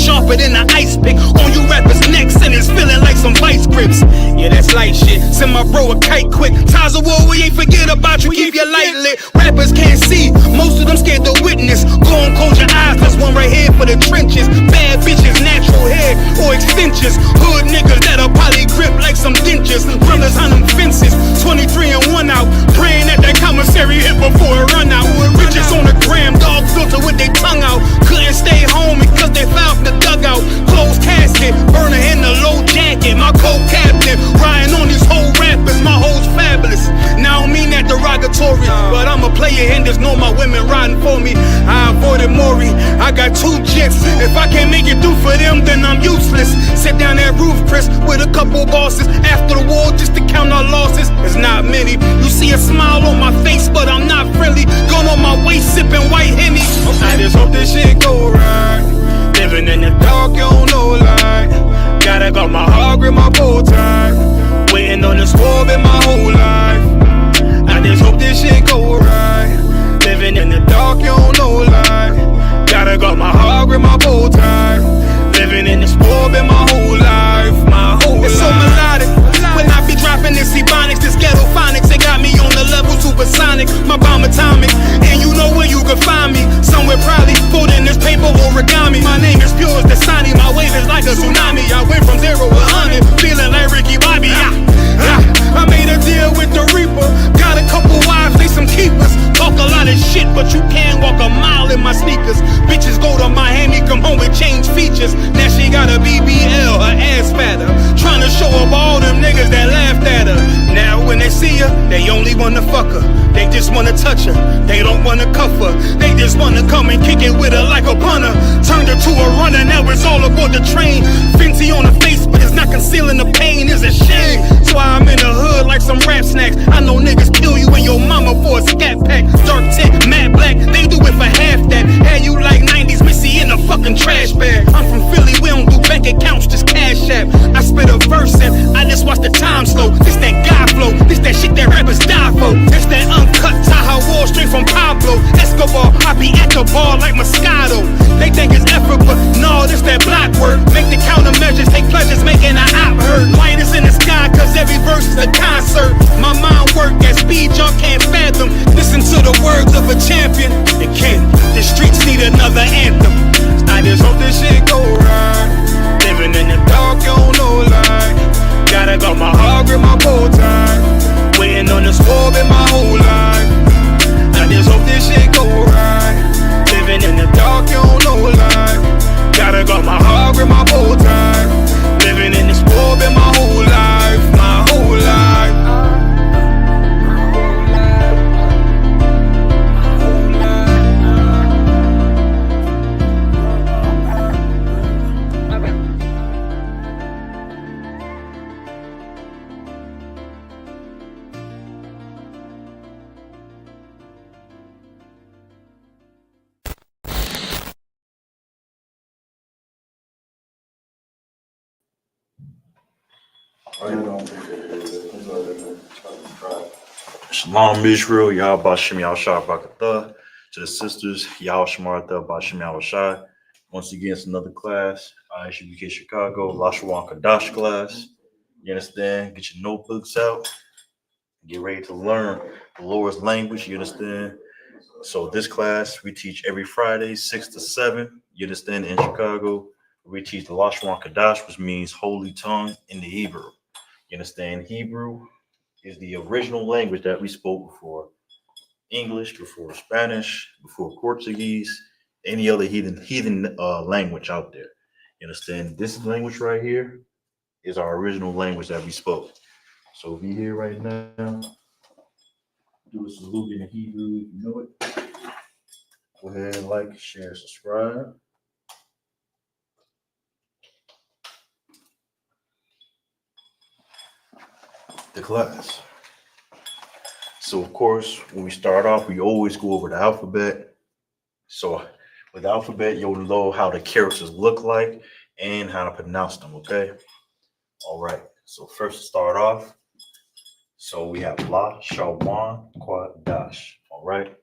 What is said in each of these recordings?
sharper than an ice pick. On you rappers' necks and it's feeling like some vice grips. Yeah, that's light shit. Send my bro a kite quick. Times of war, we ain't forget about you. Keep your light lit. Rappers can't see. Most of them scared to witness. Go and close your eyes. There's one right here for the trenches. Bad bitches, natural hair or extensions. Hood niggas that'll probably grip like some dentures. Brothers on them fences. 23 and 1 out. Praying that commissary hit before it run out. Bitches on the gram, dog filter with their tongue out. Couldn't stay home because they found the dugout. Closed casket, burner in the low jacket. My co-captain, riding on these whole rappers. My hoes fabulous. Now I don't mean that derogatory, but I'm a player and there's no my women riding for me. I avoided Maury, I got 2 jets. If I can't make it through for them, then I'm useless. Sit down that roof, Chris, with a couple bosses. After the war, just to count our losses. It's not many. You see a smile on my face, but I'm not friendly. Gone on my waist, sipping white Henny. I just hope this shit go right. Living in the dark, you don't know light. Gotta got my heart grip, my bow tie. Waiting on the squab in my whole life. I just hope this shit go right. Living in the dark, you don't know light. Gotta got my heart grip, my bow tie. Living in the squab in my whole life. It's so melodic. When I be dropping this ebonics, this ghetto phonics, it got me on the level supersonic. My bomb atomic, and you know where you can find me. Somewhere probably folding this paper origami. My name is pure as the Dasani, my wave is like a tsunami. I went from 0 to 100, feeling like Ricky Bobby. I made a deal with the Reaper. Got a couple wives, they some keepers. Talk a lot of shit, but you can't walk a mile in my sneakers. Bitches go to Miami, come home with change features. Now she got a BBL, her ass fatter. Trying to show up all them niggas that laughed at her. Now when they see her, they only wanna fuck her. They just wanna touch her, they don't wanna cuff her. They just wanna come and kick it with her like a punter. Turned her to a runner, now it's all aboard the train. Fenty on the face, but it's not concealing the pain, it's a shame. That's why I'm in the hood like some rap snacks. I know niggas kill you and your mama for a scat pack. Dark tint, matte black, they do it for half that. Had you like 90s Missy in a fucking trash bag. I'm from Philly, we don't do bank accounts, just cash app. I spit a verse and I just watch the time slow. This that guy flow, this that shit that rappers die for. This that uncut Taha Wall straight from Pablo Escobar. I be at the bar like Moscato. They think it's effort, but no, this that block work. Make the countermeasures, take pleasures, making an op hurt. Light is in the sky, cause every verse is a concert. My mind work at speed, y'all can't fathom. Listen to the words of a champion. It can't, the streets need another anthem. I just hope this shit go right. Living in the dark, you don't know light. Gotta got my heart grip, my bow tie. Waiting on the squab in my whole life. I just hope this shit go right. Living in the dark, you don't know light. Gotta got my heart grip, my bow tie. Living in the squab in my whole life, my whole life. Shalom Israel, Yahweh Bashem Yahushua Barakatah. To the sisters, Yahweh Shemartha Bashem Yahushua. Once again, it's another class. Isupk Chicago, Lashawan Qadash class. You understand? Get your notebooks out. Get ready to learn the Lord's language. You understand? So this class, we teach every Friday, 6 to 7. You understand? In Chicago, we teach the Lashawan Qadash, which means holy tongue in the Hebrew. You understand? Hebrew is the original language that we spoke before English, before Spanish, before Portuguese, any other heathen language out there. You understand? This language right here is our original language that we spoke. So if you're here right now, do a salute in the Hebrew if you know it. Go ahead and like, share, subscribe. The class. So of course, when we start off, we always go over the alphabet. So with the alphabet, you'll know how the characters look like and how to pronounce them, okay? All right, so first to start off, so we have Lashawan Qadash, all right?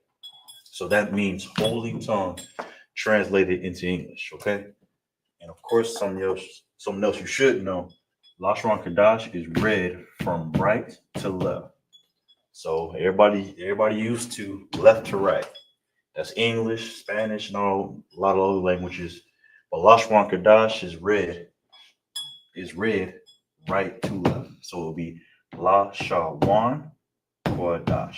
So that means holy tongue translated into English, okay? And of course, something else you should know. Lashawan Qadash is read from right to left. So everybody used to left to right. That's English, Spanish, and a lot of other languages. But Lashawan Qadash is read right to left. So it'll be Lashawan Qadash.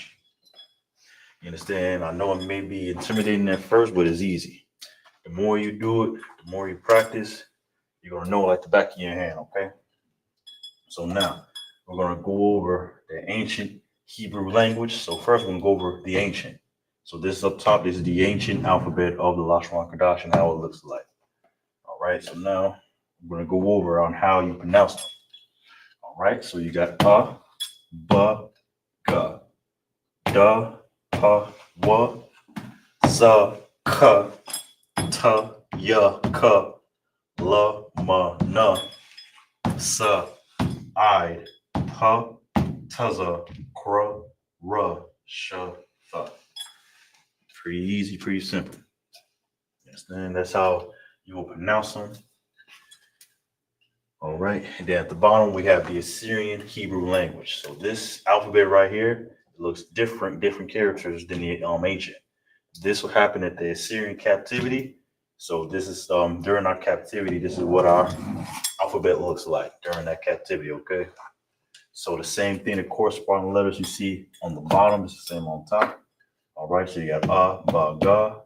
You understand? I know it may be intimidating at first, but it's easy. The more you do it, the more you practice, you're gonna know it like the back of your hand, okay? So now we're gonna go over the ancient Hebrew language. So first we're gonna go over the ancient. So this up top, this is the ancient alphabet of the Lashawan Qadash and how it looks like. All right, so now we're gonna go over on how you pronounce them. All right, so you got ba, ga, da, pa, wa, za, ka, ta, ya, ka, la, ma, na, sa, I, ha, taza, kra, ra, sha, tha. Pretty easy, pretty simple. Understand? That's how you will pronounce them. All right. And then at the bottom, we have the Assyrian Hebrew language. So this alphabet right here looks different characters than the ancient. This will happen at the Assyrian captivity. So this is during our captivity, this is what our alphabet looks like during that captivity, okay? So the same thing, the corresponding letters you see on the bottom is the same on top. All right, so you got ba, ga,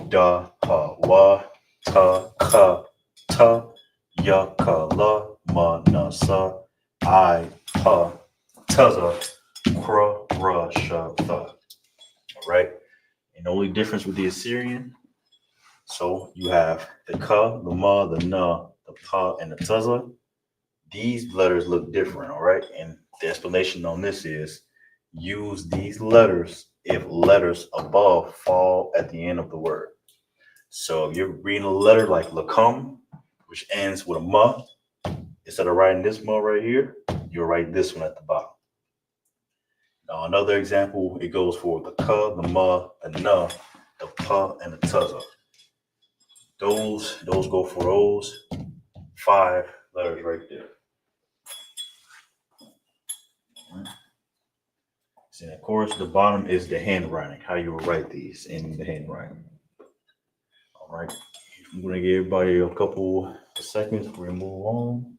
da, ha, wa, ta, ka, ta, ya, ka, la, ma, na, sa, I, ha, taza, kra, ra, sha, tha. All right, and the only difference with the Assyrian, so you have the ka, the ma, the na, the pa, and the taza. These letters look different, all right? And the explanation on this is use these letters if letters above fall at the end of the word. So if you're reading a letter like lakum, which ends with a ma, instead of writing this ma right here, you'll write this one at the bottom. Now, another example, it goes for the ka, the ma, the na, the pa, and the taza. Those go for those 5 letters right there. And of course, the bottom is the handwriting, how you will write these in the handwriting. All right, I'm going to give everybody a couple of seconds before we move on.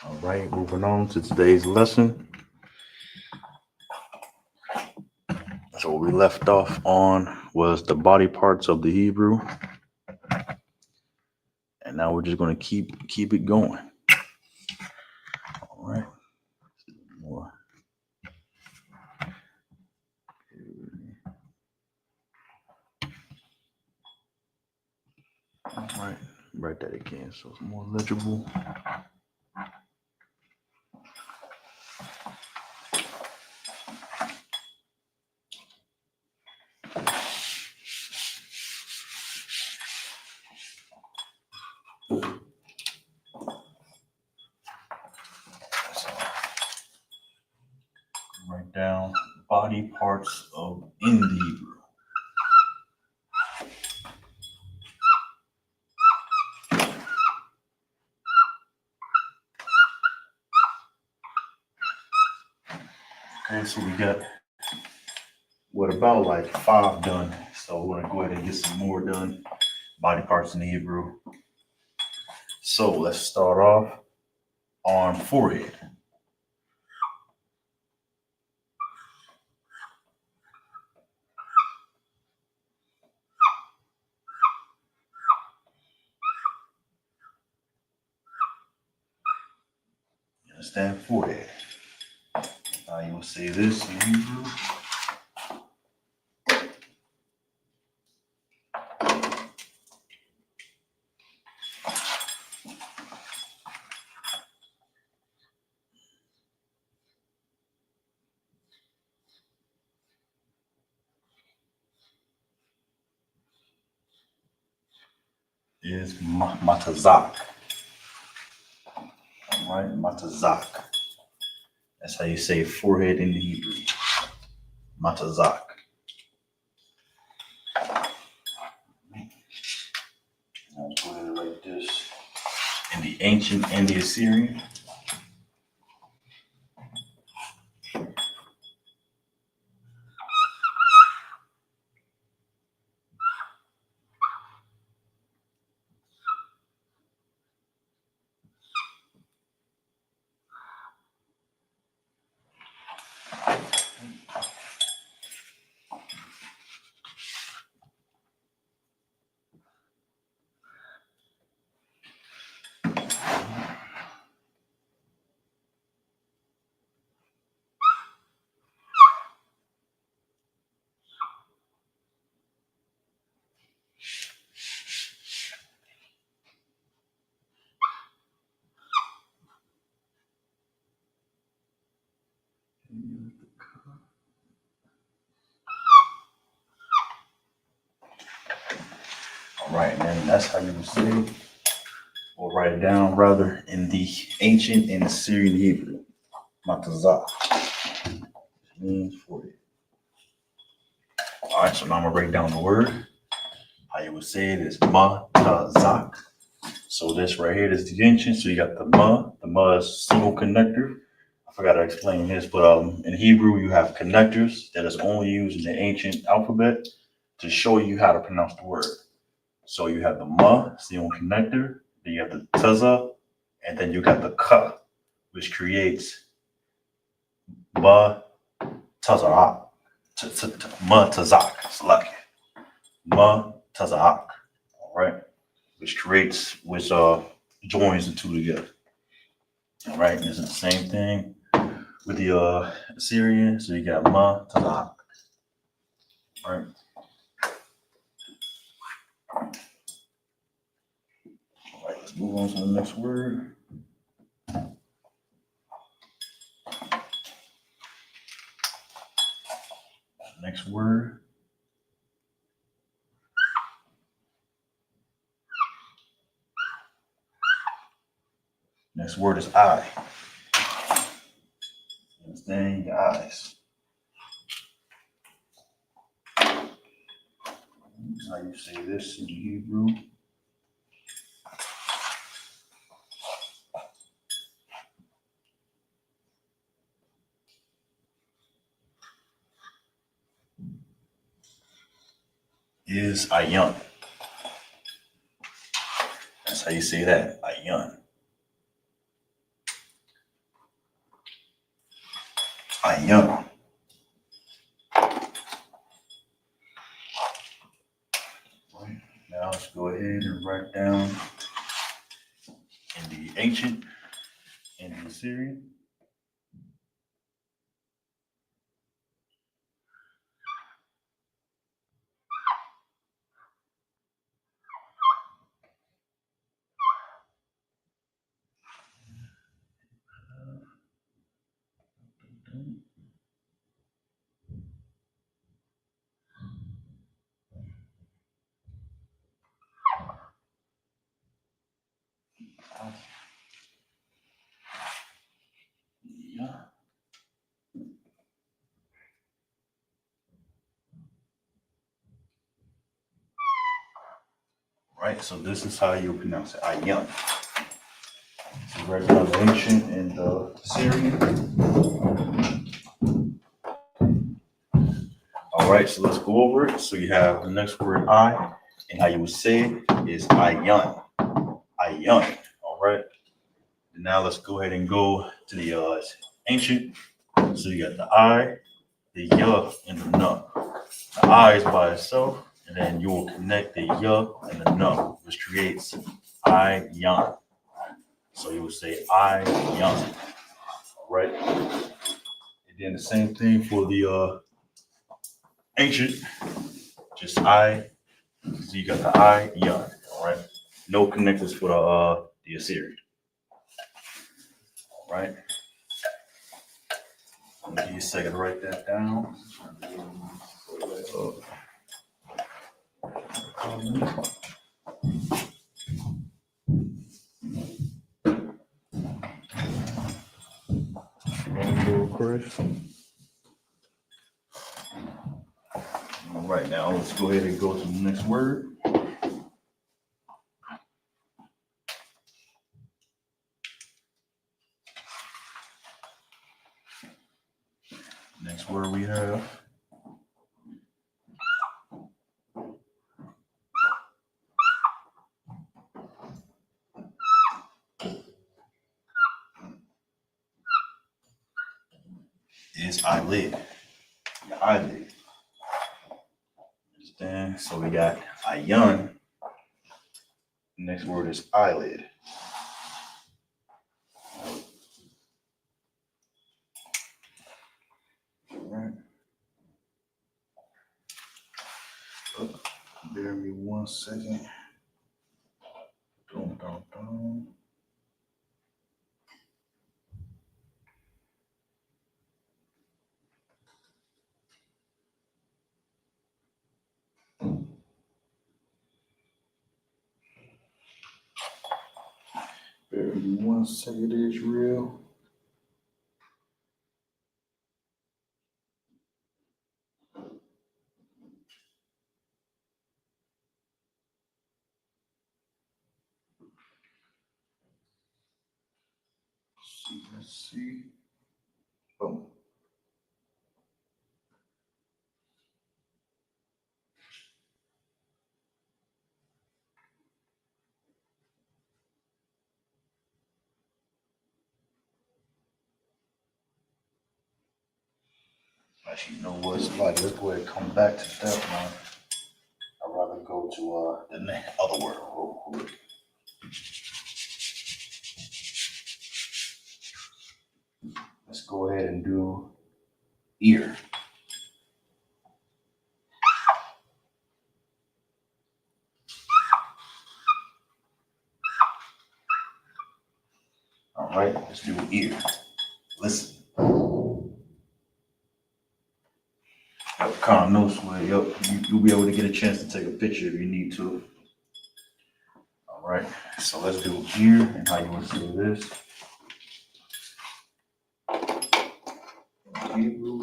All right, moving on to today's lesson. So what we left off on was the body parts of the Hebrew. And now we're just going to keep it going. All right. More. All right, write that again so it's more legible. Write down body parts of in the Hebrew. Okay, so we got what about like 5 done. So we're gonna go ahead and get some more done. Body parts in the Hebrew. So let's start off on forehead. You understand? Forehead. Now you will say this in Hebrew. is matazak. All right, matazak. That's how you say forehead in the Hebrew. Matazak. I'll put it like this. In the ancient and the Assyrian. All right, and that's how you would say, or write it down rather, in the ancient and Assyrian Hebrew. Matazak means forehead. All right, so now I'm gonna break down the word. How you would say it is matazak. So this right here is the ancient. So you got the ma. The ma is single connector. I forgot to explain this, but in Hebrew you have connectors that is only used in the ancient alphabet to show you how to pronounce the word. So you have the ma, single connector. Then you have the taza, and then you got the ka, which creates ba tazak. Ma tazak. Select ma tazak. All right, which joins the two together. All right, and it's the same thing with the Assyrian. So you got ma tazak. All right. All right, let's move on to the next word. Next word. Next word is eye. Understand your eyes. That's how you say this in the Hebrew. Is ayan. That's how you say that, ayan. Ayan. Now let's go ahead and write down in the ancient and the Assyrian. Yeah. Right, so this is how you pronounce it, ayan. So right now the ancient and the Assyrian. All right, so let's go over it. So you have the next word I, and how you would say it is ayan. Ayan. All right. And now let's go ahead and go to the ancient. So you got the I, the ya, and the na. The I is by itself, and then you will connect the ya and the na, which creates ayan. So you would say ayan. All right. And then the same thing for the ancient, just I. So you got the I, yan. All right. No connectors for the Assyrian. All right. I'll give you a second to write that down. 5. All right, now let's go ahead and go to the next word. Next word we have is eyelid. The eyelid. Understand? So we got ayan. Next word is eyelid. All right. Bear me 1 second. Dum, dum, dum. Bear me 1 second, Israel. Let's see. Oh. Actually, you know what? Somebody, let's go ahead and come back to that one. I'd rather go to the other word real quick. Let's go ahead and do ear. All right, let's do ear. Listen. Kind of notes where you'll be able to get a chance to take a picture if you need to. All right, so let's do ear and how you want to do this. Hebrew.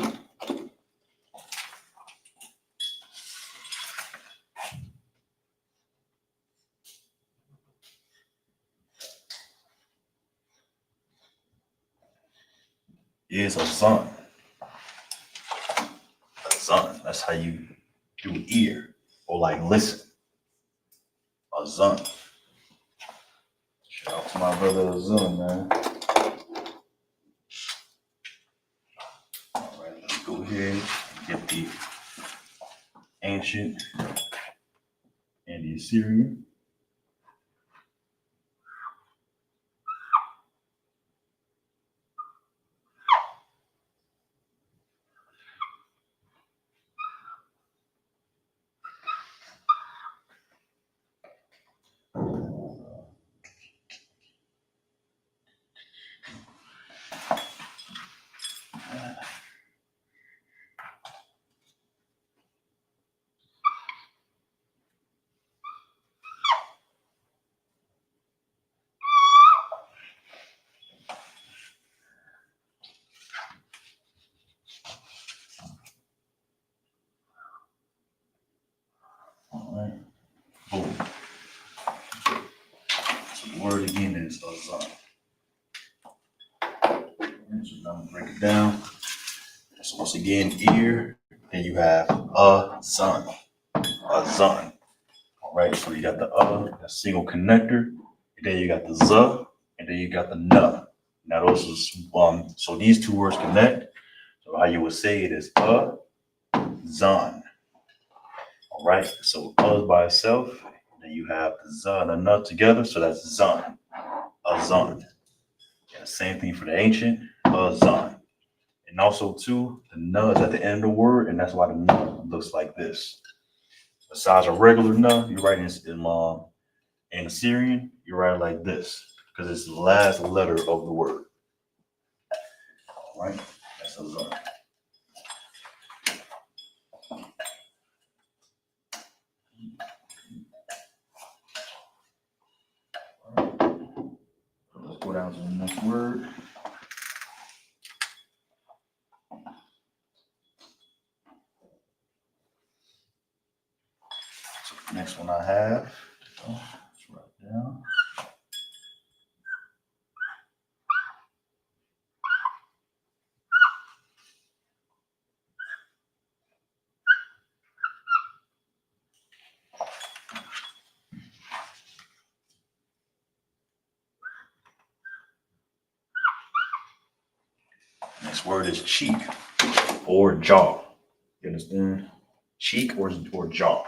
Is a son. A son. That's how you do ear or like listen. A son. Shout out to my brother Azun, man. All right, let's go ahead and get the ancient and the Assyrian. All right, boom. So the word again is Azan. So now I'm gonna break it down. So once again, ear, then you have Azan. Azan. All right, so you got the that single connector, and then you got the Z, and then you got the N. Now those is so these two words connect. So how you would say it is Zan. All right, so is by itself, then you have the Z and the N together, so that's Zan. Azan. Yeah, same thing for the ancient, Azan. And also too, the N is at the end of the word, and that's why the N looks like this. Besides a regular N, you write in Assyrian, you write it like this, because it's the last letter of the word. All right, that's Azan. Let's go down to the next word. So the next one I have, let's write it down. Next word is cheek or jaw. You understand? Cheek or jaw.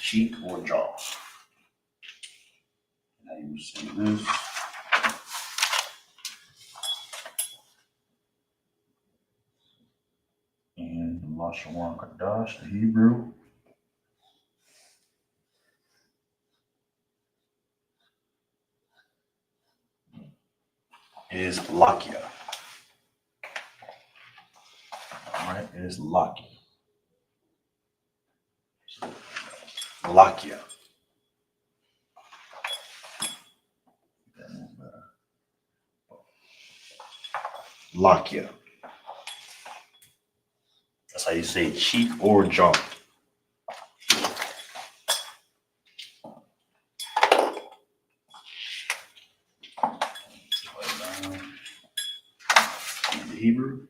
Cheek or jaw. Now you say this. And Lashawan Qadash, the Hebrew, is lakia. All right, it is lakia. Lakia. Lakia. That's how you say cheek or jaw. The Hebrew.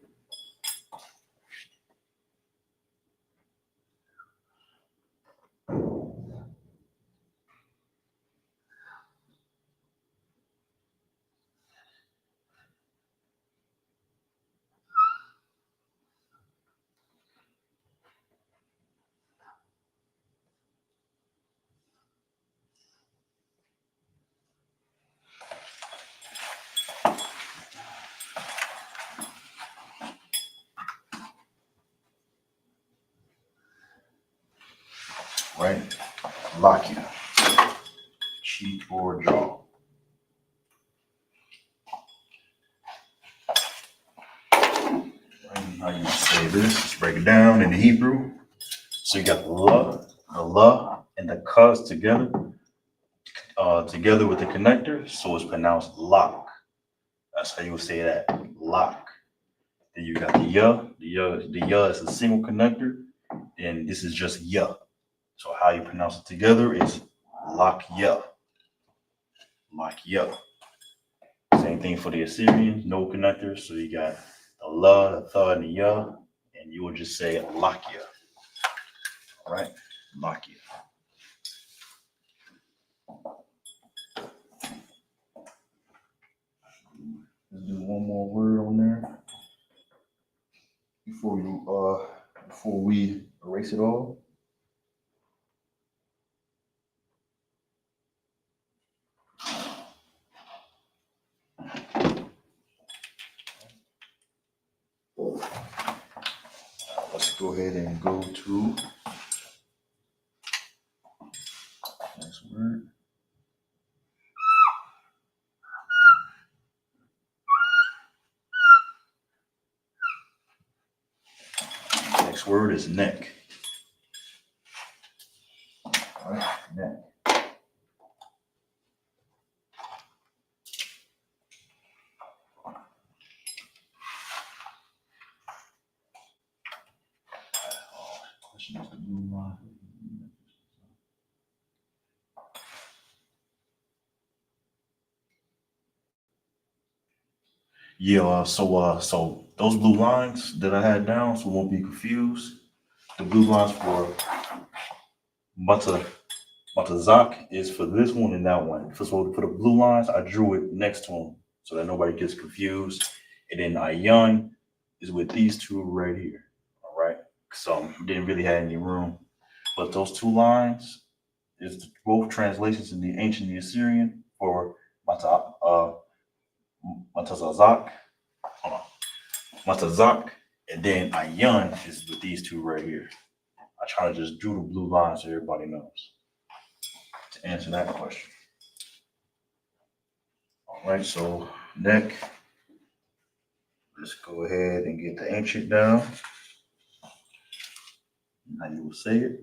Right? Lakia. Cheek or jaw. Right? How you say this? Let's break it down in the Hebrew. So you got the la, and the cuz together, together with the connector, so it's pronounced lock. That's how you would say that, lock. Then you got the ya is a single connector, and this is just ya. So how you pronounce it together is lock ya. Lock ya. Same thing for the Assyrian, no connectors. So you got the la, the tha, and the ya, and you would just say lock ya. All right, lock ya. Let's do one more word on there before we erase it all. Let's go ahead and go to next word. Next word is neck. All right, neck. Yeah, so those blue lines that I had down, so we won't be confused. The blue lines for Matazak is for this one and that one. So for the blue lines, I drew it next to them so that nobody gets confused. And then Ayan is with these two right here. All right. So didn't really have any room. But those two lines is both translations in the ancient Assyrian for Matazak. Hold on. Matazak. And then Ayan is with these two right here. I try to just drew the blue lines so everybody knows to answer that question. All right, so neck, let's go ahead and get the ancient down. How you will say it.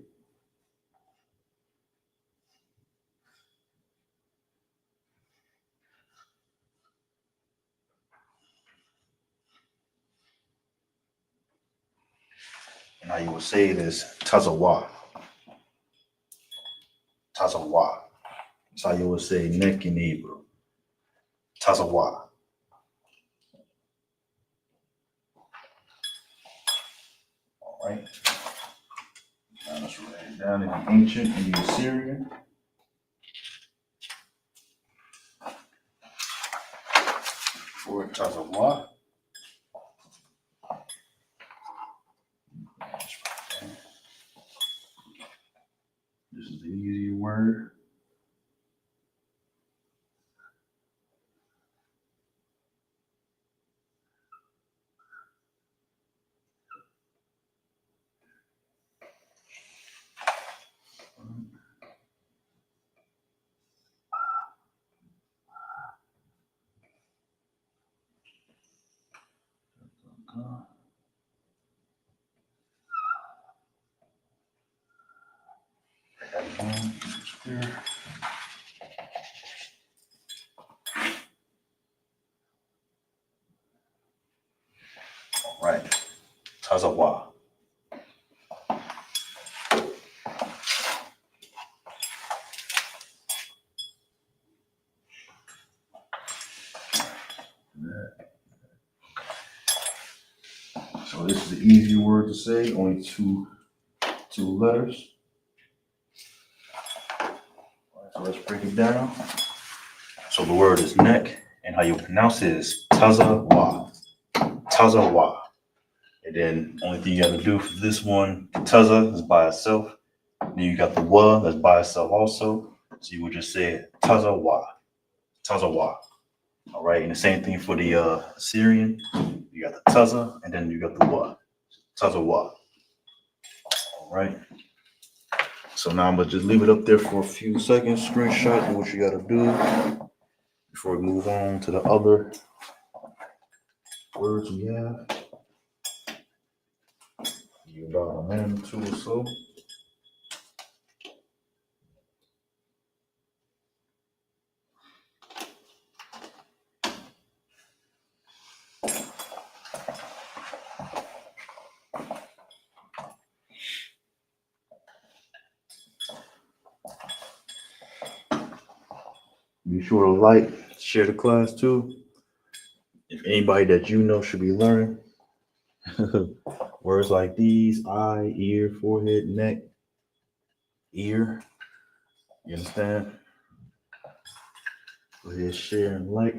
how you would say it is tazawa. Tazawa. That's how you would say neck in Hebrew. Tazawa. All right. Now let's write it down in the ancient and the Assyrian. For tazawa. This is the easier word. All right, tazawa. So this is the easier word to say, only two letters. All right, so let's break it down. So the word is neck, and how you pronounce it is tazawa. Tazawa. And then only thing you have to do for this one, taza is by itself. Then you got the wa that's by itself also. So you would just say tazawa. Tazawa. All right, and the same thing for the Assyrian. You got the taza, and then you got the wa. Tazawa. All right. So now I'm gonna just leave it up there for a few seconds. Screenshot, do what you gotta do before we move on to the other words we have. Give about a minute or two or so. Be sure to like, share the class too. If anybody that you know should be learning words like these: eye, ear, forehead, neck, ear. You understand? Go ahead, share and like.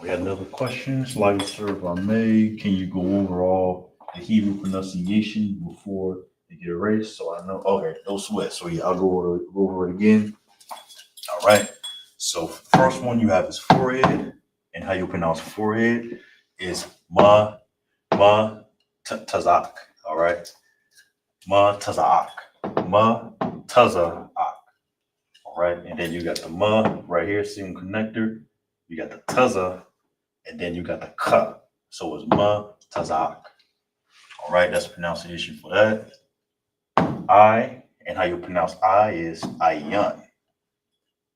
We had another question. Slightly, sir, if I may, can you go over all the Hebrew pronunciation before they get erased? So I know. Okay, no sweat. So yeah, I'll go over it again. All right. So first one you have is forehead, and how you pronounce forehead is tazak. All right, tazak, tazak. All right, and then you got the right here, single connector. You got the taza, and then you got the ka. So it's tazak. All right, that's the pronunciation for that. I, and how you pronounce I is ayan.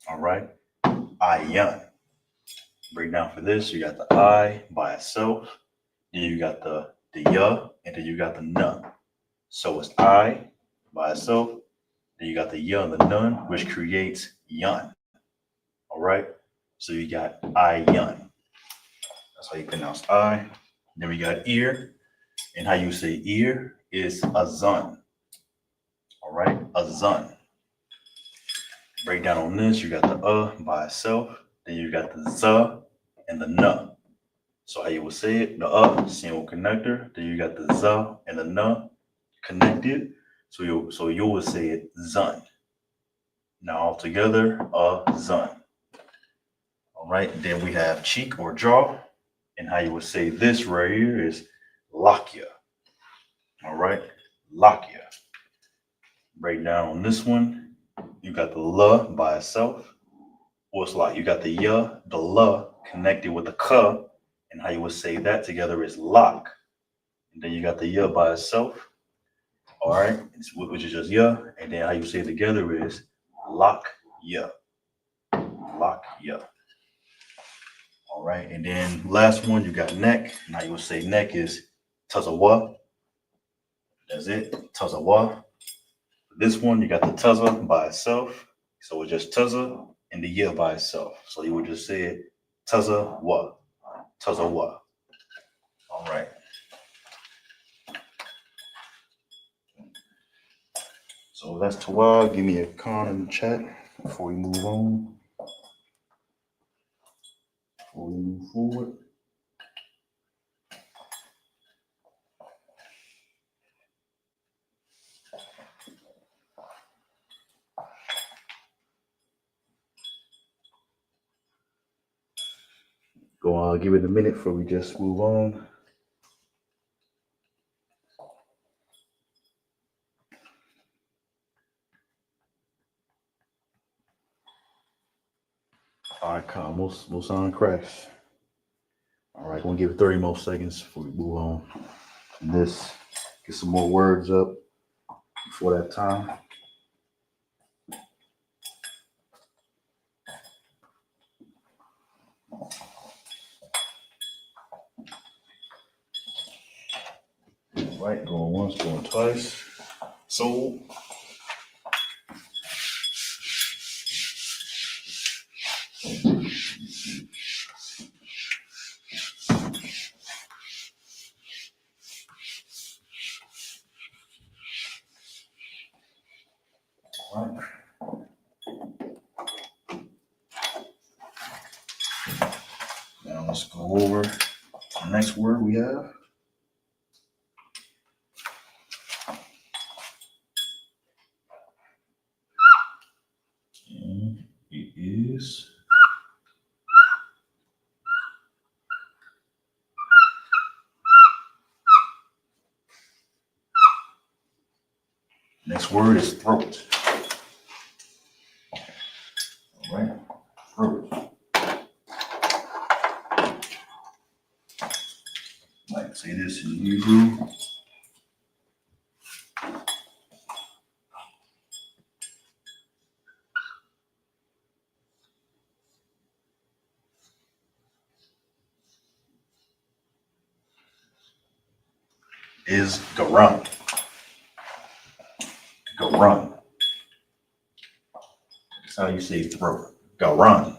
All right, ayan. Breakdown for this, you got the I by itself, then you got the ya, and then you got the nun. So it's I by itself, then you got the ya and the nun, which creates yun. All right, so you got I yun. That's how you pronounce I. Then we got ear, and how you say ear is azan. All right, azan. Breakdown on this, you got the by itself, then you got the za and the na. So how you would say it, the single connector, then you got the za and the na connected. So you would say it zun. Now all together, zun. All right, then we have cheek or jaw, and how you would say this right here is lakya. All right, lakya. Breakdown on this one, you got the la by itself. Or it's like you got the ya, the la connected with the ka, and how you would say that together is lock. And then you got the ya by itself. All right, which is just ya. And then how you say it together is lock ya. Lock ya. All All right, and then last one, you got neck. Now you will say neck is tazawa. That's it, tazawa. This one, you got the taza by itself. So it's just taza and the ya by itself. So you would just say it tazawa, tazawa. All right. So that's Tawa. Give me a comment in the chat before we move on. Before we move forward. Go on, give it a minute before we just move on. All right, most on crash. All right, gonna give it 30 more seconds before we move on. And this, get some more words up before that time. All right, going once, going twice. So all right. Now let's go over the next word we have. And it is next word is throat. All right, throat. Like say this in Hebrew. Is garan. Garan. That's how you say throat. Garan.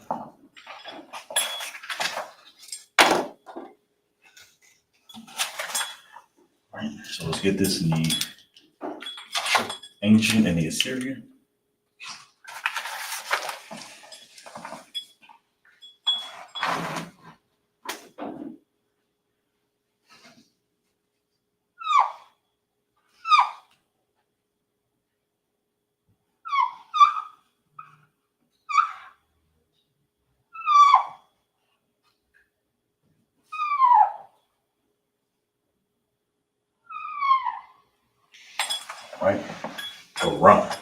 Right. So let's get this in the ancient and the Assyrian. Right. Garan.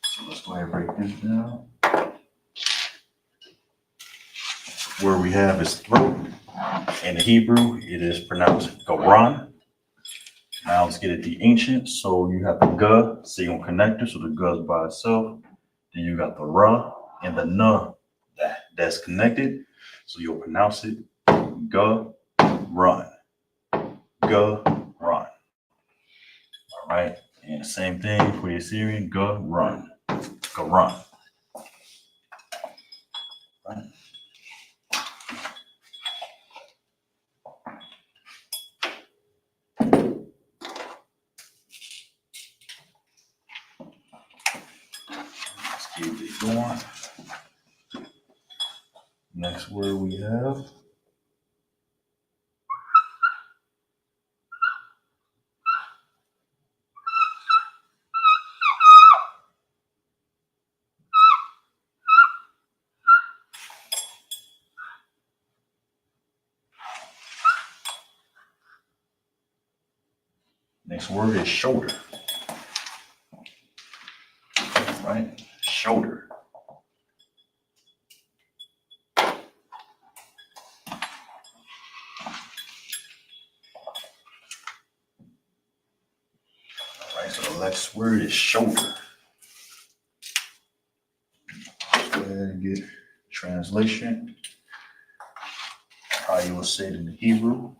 So let's go ahead and break this down. Where we have is throat. In the Hebrew, it is pronounced garan. Now let's get it the ancient. So you have the ga, so you're gonna connect it, so the ga is by itself. Then you got the ra and the na that's connected. So you'll pronounce it ga run. Ga run. All right. And the same thing for the Assyrian, ga run. Ga run. Right. Let's keep it going. Next word we have. Next word is shoulder. Right? Shoulder. All right, so the next word is shoulder. get translation. How you will say it in the Hebrew.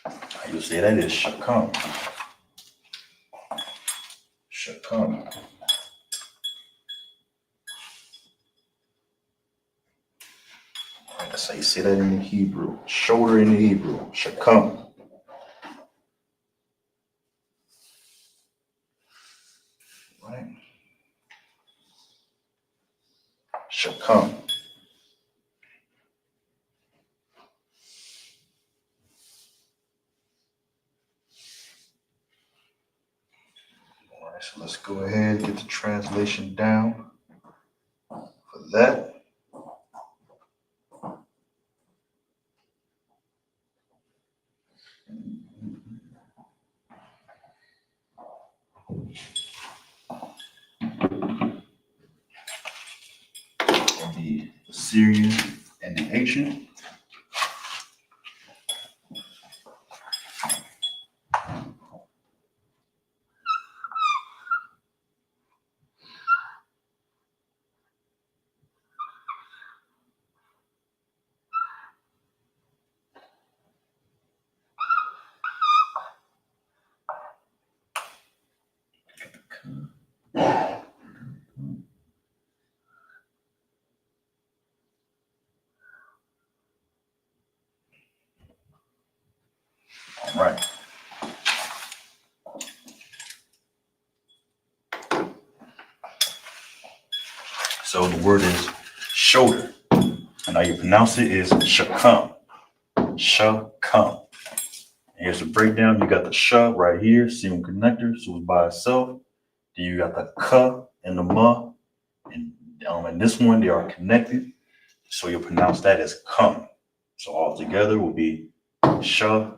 How you say that is shakam. Shakam. That's how you say that in the Hebrew. Shoulder in the Hebrew. Shakam. Right? Shakam. All right, so let's go ahead and get the translation down for that. The Assyrian and the ancient. All right. So the word is shoulder. And how you pronounce it is shakam. Shakam. And here's a breakdown. You got the sh right here, single connector, so it's by itself. Then you got the ka and the ma. And in this one, they are connected. So you'll pronounce that as come. So all together will be shakam.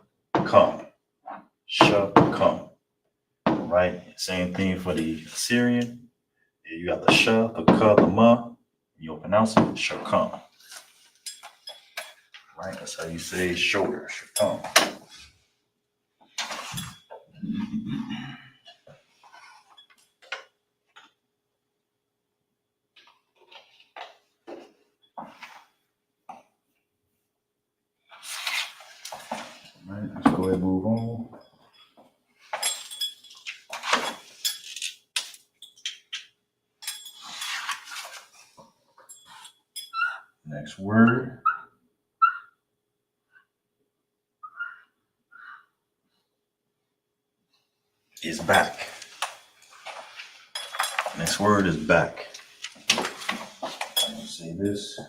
Shakam. Right? Same thing for the Assyrian. You got the sh, the ka, the ma. You'll pronounce it shakam. Right? That's how you say shoulder, shakam. All right, let's go ahead and move on. Next word is back. Next word is back. I'm gonna say this.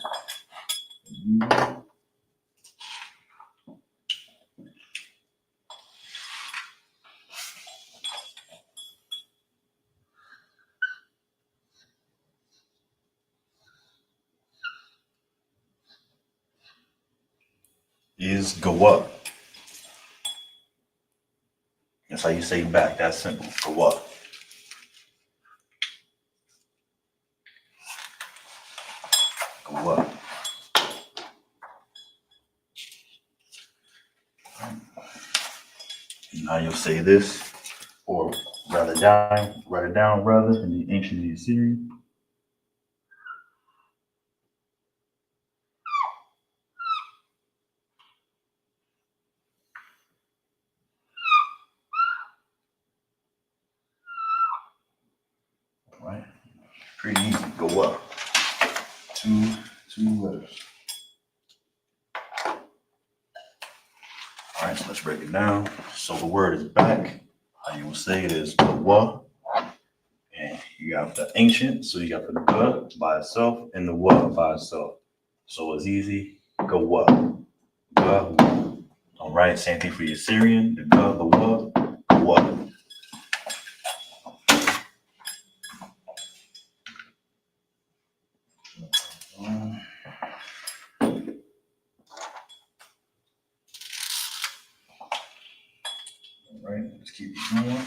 Is go up. That's how you say back. That's simple. Go up. Go up. Now you'll say this, or write it down rather in the ancient Assyrian. All right, pretty easy. Go up. Two letters. All right, so let's break it down. So the word is back. How you will say it is wa. And you got the ancient, so you got the ga by itself and the wa by itself. So it's easy. Go wa. Ga, wa. All right, same thing for your Syrian. The ga, the wa, wa. All right, let's keep it going.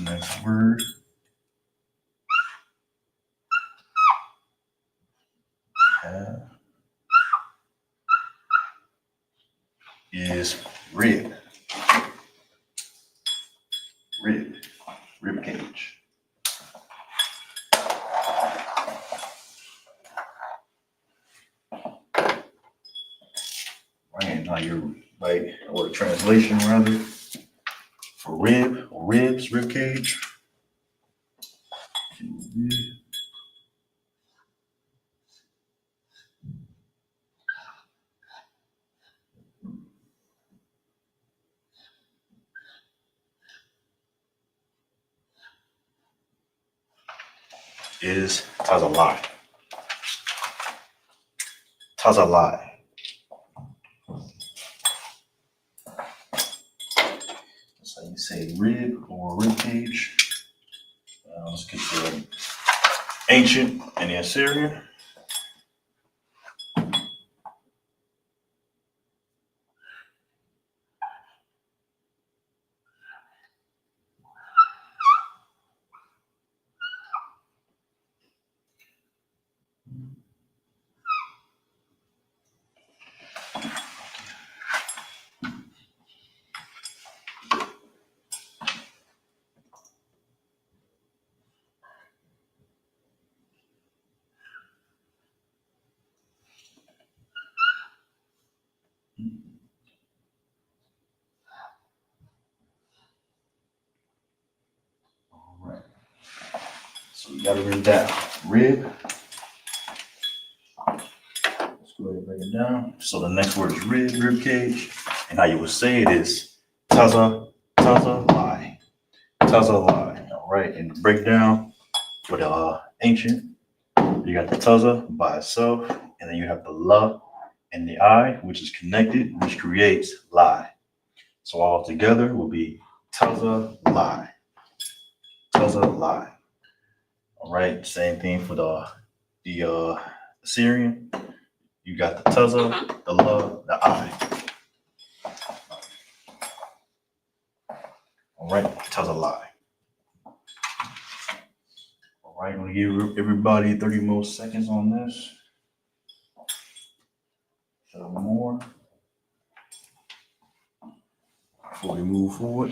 Next word is rib. Rib cage. Right now you're right, or the translation rather, for rib or ribs, rib cage. Is tazalai. Tazalai. That's how you say rib or rib cage. Let's get to ancient and the Assyrian. All right. So you got to write down rib. Let's go ahead and break it down. So the next word is rib cage, and how you would say it is tazalai. All right, and the breakdown for the ancient, you got the taza by itself, and then you have the la and the I, which is connected, which creates lie. So all together will be tazalai. Tazalai. All right, same thing for the Assyrian. You got the taza, the la, the I. All right, tazalai. All right, I'm gonna give everybody 30 more seconds on this. So more before we move forward.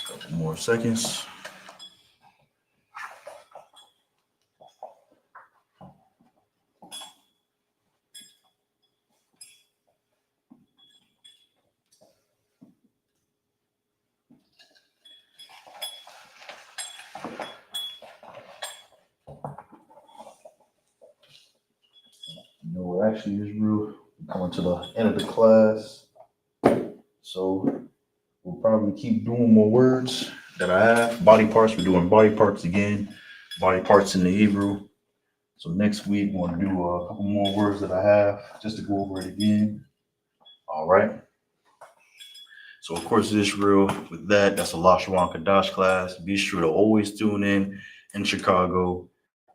Couple more seconds. You know what actually is real? We're coming to the end of the class. So we'll probably keep doing more words that I have. Body parts, we're doing body parts again. Body parts in the Hebrew. So next week, we're going to do a couple more words that I have just to go over it again. All right. So, of course, Israel, with that, that's a Lashawan Qadash class. Be sure to always tune in Chicago.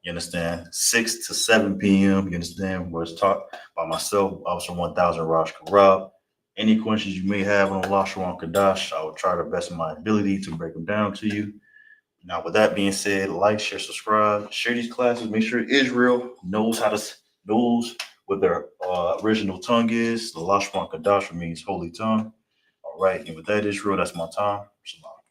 You understand? 6 to 7 p.m. You understand? Where it's taught by myself, Officer 1000 Raj Karab. Any questions you may have on Lashawan Qadash, I will try the best of my ability to break them down to you. Now, with that being said, like, share, subscribe, share these classes. Make sure Israel knows what their original tongue is. The Lashawan Qadash means holy tongue. All right, and with that, Israel, that's my time. Shalom.